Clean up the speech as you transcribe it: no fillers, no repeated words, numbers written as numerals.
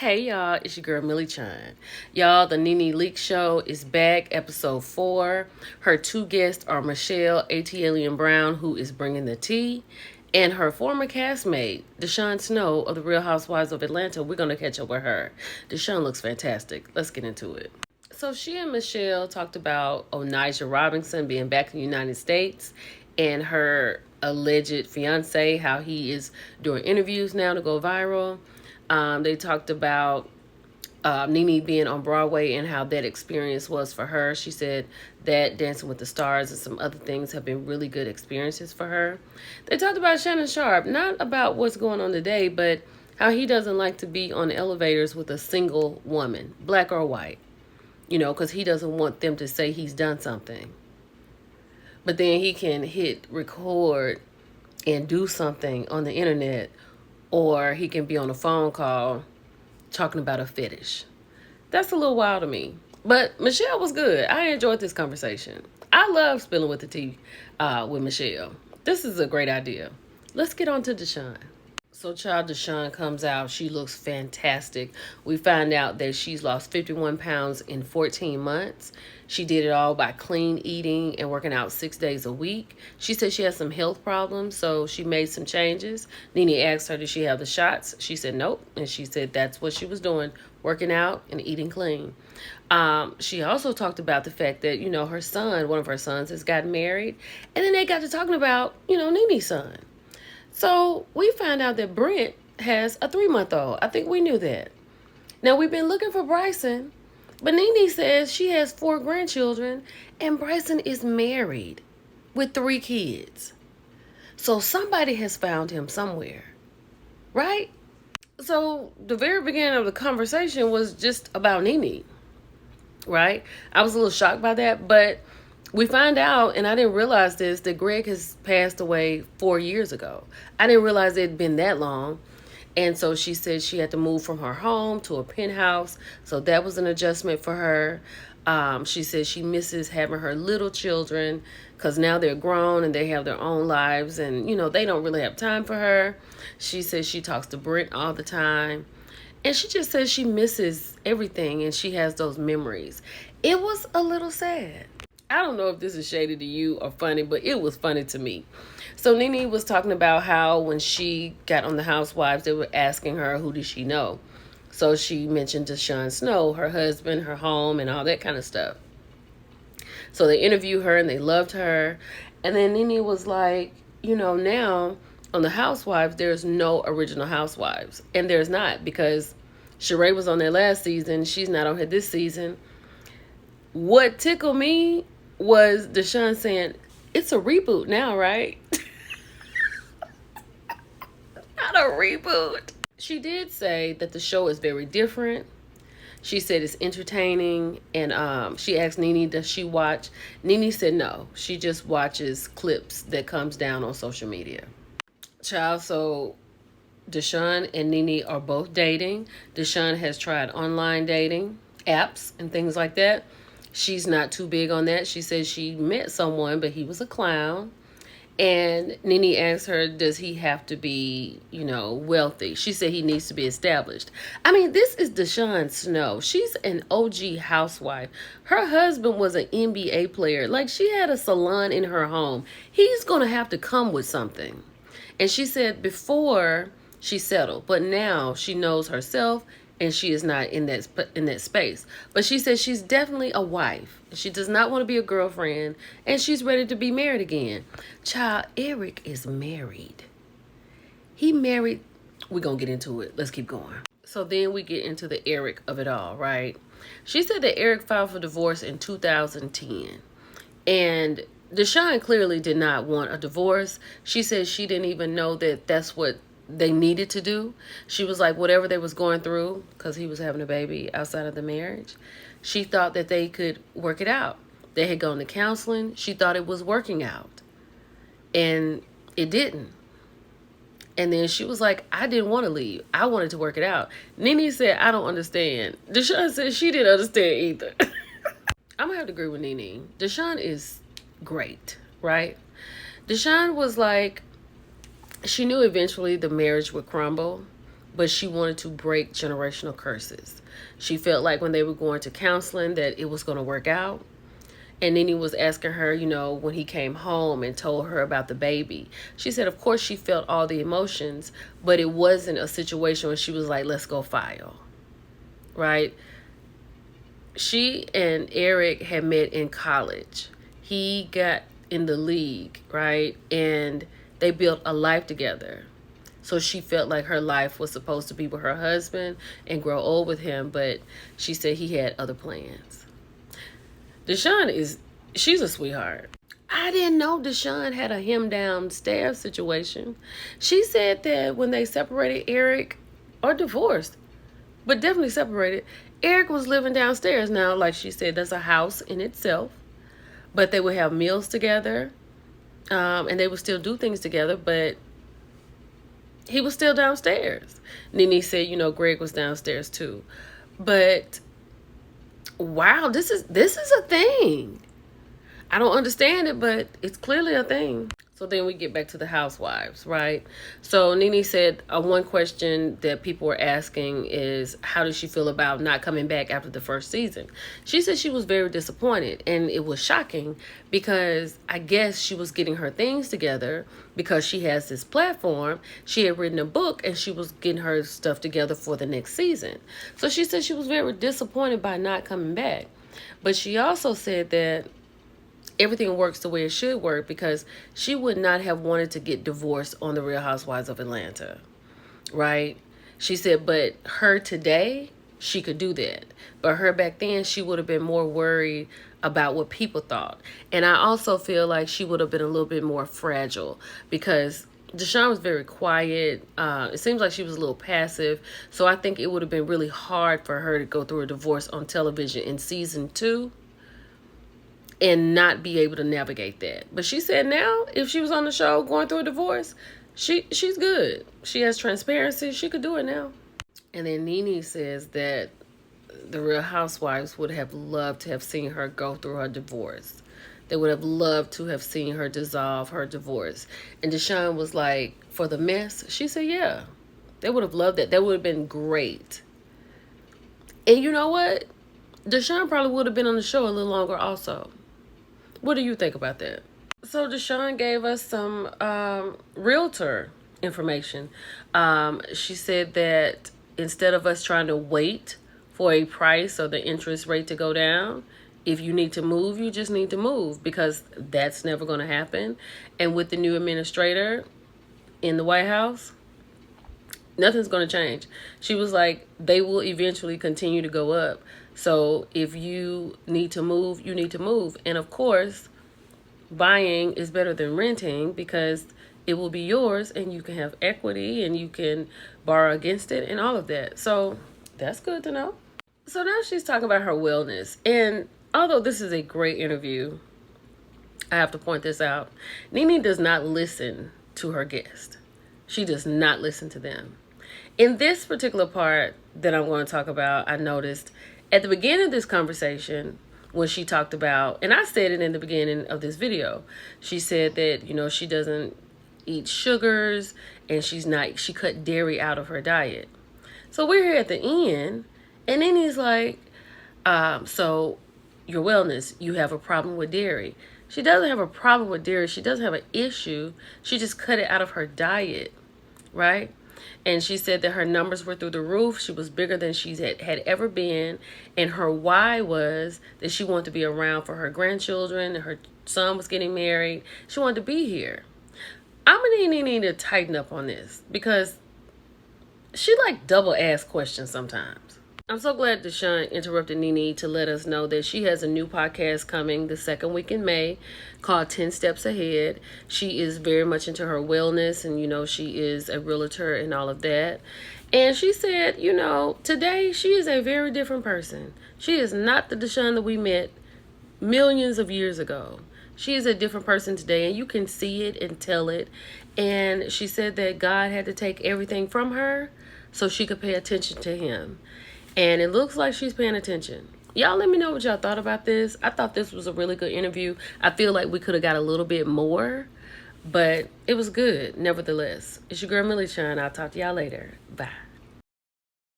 Hey y'all, it's your girl Millie Chan. Y'all, the Nene Leak Show is back, episode 4. Her two guests are Michelle ATLien Brown, who is bringing the tea, and her former castmate, DeShawn Snow of the Real Housewives of Atlanta. We're going to catch up with her. DeShawn looks fantastic. Let's get into it. So she and Michelle talked about Onijah Robinson being back in the United States and her alleged fiance, how he is doing interviews now to go viral. They talked about Nene being on Broadway and how that experience was for her. She said that Dancing with the Stars and some other things have been really good experiences for her. They talked about Shannon Sharp, not about what's going on today, but how he doesn't like to be on elevators with a single woman, black or white, because he doesn't want them to say he's done something. But then he can hit record and do something on the internet, or he can be on a phone call talking about a fetish. That's a little wild to me. But Michelle was good. I enjoyed this conversation. I love spilling with the tea with Michelle. This is a great idea. Let's get on to DeShawn. So child DeShawn comes out. She looks fantastic. We find out that she's lost 51 pounds in 14 months. She did it all by clean eating and working out 6 days a week. She said she has some health problems, so she made some changes. Nene asked her, did she have the shots? She said nope. And she said that's what she was doing, working out and eating clean. She also talked about the fact that, her son, one of her sons, has gotten married. And then they got to talking about, Nene's son. So we found out that Brent has a 3-month-old. I think we knew that. Now, we've been looking for Bryson, but Nene says she has 4 grandchildren, and Bryson is married with 3 kids. So somebody has found him somewhere, right? So the very beginning of the conversation was just about Nene, right? I was a little shocked by that, but we find out, and I didn't realize this, that Greg has passed away 4 years ago. I didn't realize it had been that long. And so she said she had to move from her home to a penthouse. So that was an adjustment for her. She said she misses having her little children because now they're grown and they have their own lives. And, they don't really have time for her. She says she talks to Brent all the time. And she just says she misses everything and she has those memories. It was a little sad. I don't know if this is shady to you or funny, but it was funny to me. So Nene was talking about how when she got on the Housewives, they were asking her, who did she know? So she mentioned DeShawn Snow, her husband, her home, and all that kind of stuff. So they interviewed her and they loved her. And then Nene was like, now on the Housewives, there's no original Housewives. And there's not, because Sheree was on there last season. She's not on here this season. What tickled me was DeShawn saying, it's a reboot now, right? Not a reboot. She did say that the show is very different. She said it's entertaining. And she asked Nene, does she watch? Nene said no. She just watches clips that comes down on social media. Child, so DeShawn and Nene are both dating. DeShawn has tried online dating apps and things like that. She's not too big on that. She says she met someone, but he was a clown. And Nene asked her, does he have to be, wealthy? She said he needs to be established. I mean, this is DeShawn Snow. She's an OG housewife. Her husband was an NBA player. Like, she had a salon in her home. He's going to have to come with something. And she said before she settled, but now she knows herself and she is not in that space. But she says she's definitely a wife. She does not want to be a girlfriend, and she's ready to be married again. Child, Eric is married. He married. We're going to get into it. Let's keep going. So then we get into the Eric of it all, right? She said that Eric filed for divorce in 2010. And DeShawn clearly did not want a divorce. She said she didn't even know that that's what they needed to do. She was like, whatever they was going through, because he was having a baby outside of the marriage, she thought that they could work it out. They had gone to counseling. She thought it was working out. And it didn't. And then she was like, I didn't want to leave. I wanted to work it out. Nene said, I don't understand. DeShawn said she didn't understand either. I'm going to have to agree with Nene. DeShawn is great, right? DeShawn was like, she knew eventually the marriage would crumble, but she wanted to break generational curses. She felt like when they were going to counseling that it was going to work out. And Nene was asking her, when he came home and told her about the baby. She said, of course, she felt all the emotions, but it wasn't a situation where she was like, let's go file. Right? She and Eric had met in college. He got in the league, right? And they built a life together. So she felt like her life was supposed to be with her husband and grow old with him, but she said he had other plans. DeShawn she's a sweetheart. I didn't know DeShawn had a him downstairs situation. She said that when they separated, Eric, or divorced, but definitely separated, Eric was living downstairs. Now, like she said, that's a house in itself, but they would have meals together, and they would still do things together, but he was still downstairs. Nene said, Greg was downstairs too. But wow, this is a thing. I don't understand it, but it's clearly a thing. So then we get back to the Housewives, right? So Nene said one question that people were asking is, how does she feel about not coming back after the first season? She said she was very disappointed, and it was shocking because I guess she was getting her things together because she has this platform. She had written a book and she was getting her stuff together for the next season. So she said she was very disappointed by not coming back. But she also said that everything works the way it should work because she would not have wanted to get divorced on the Real Housewives of Atlanta, right? She said, but her today, she could do that. But her back then, she would have been more worried about what people thought. And I also feel like she would have been a little bit more fragile because DeShawn was very quiet. It seems like she was a little passive. So I think it would have been really hard for her to go through a divorce on television in season 2. And not be able to navigate that. But she said now, if she was on the show going through a divorce, she's good. She has transparency. She could do it now. And then Nene says that the Real Housewives would have loved to have seen her go through her divorce. They would have loved to have seen her dissolve her divorce. And DeShawn was like, for the mess? She said, yeah. They would have loved that. That would have been great. And you know what? DeShawn probably would have been on the show a little longer also. What do you think about that? So DeShawn gave us some realtor information. She said that instead of us trying to wait for a price or the interest rate to go down, if you need to move, you just need to move because that's never going to happen. And with the new administrator in the White House, nothing's going to change. She was like, they will eventually continue to go up. So if you need to move, you need to move. And of course, buying is better than renting because it will be yours and you can have equity and you can borrow against it and all of that. So that's good to know. So now she's talking about her wellness. And although this is a great interview, I have to point this out. Nene does not listen to her guest. She does not listen to them. In this particular part that I'm going to talk about, I noticed at the beginning of this conversation, when she talked about, and I said it in the beginning of this video, she said that, she doesn't eat sugars and she cut dairy out of her diet. So we're here at the end, and then he's like, so your wellness, you have a problem with dairy. She doesn't have a problem with dairy. She doesn't have an issue. She just cut it out of her diet, right? And she said that her numbers were through the roof. She was bigger than she had ever been. And her why was that she wanted to be around for her grandchildren. Her son was getting married. She wanted to be here. I'm going to need to tighten up on this because she like double ask questions sometimes. I'm so glad DeShawn interrupted Nene to let us know that she has a new podcast coming the second week in May called 10 Steps Ahead. She is very much into her wellness and, she is a realtor and all of that. And she said, today she is a very different person. She is not the DeShawn that we met millions of years ago. She is a different person today and you can see it and tell it. And she said that God had to take everything from her so she could pay attention to him. And it looks like she's paying attention. Y'all let me know what y'all thought about this. I thought this was a really good interview. I feel like we could have got a little bit more, but it was good nevertheless. It's your girl, Millie Shine. I'll talk to y'all later. Bye.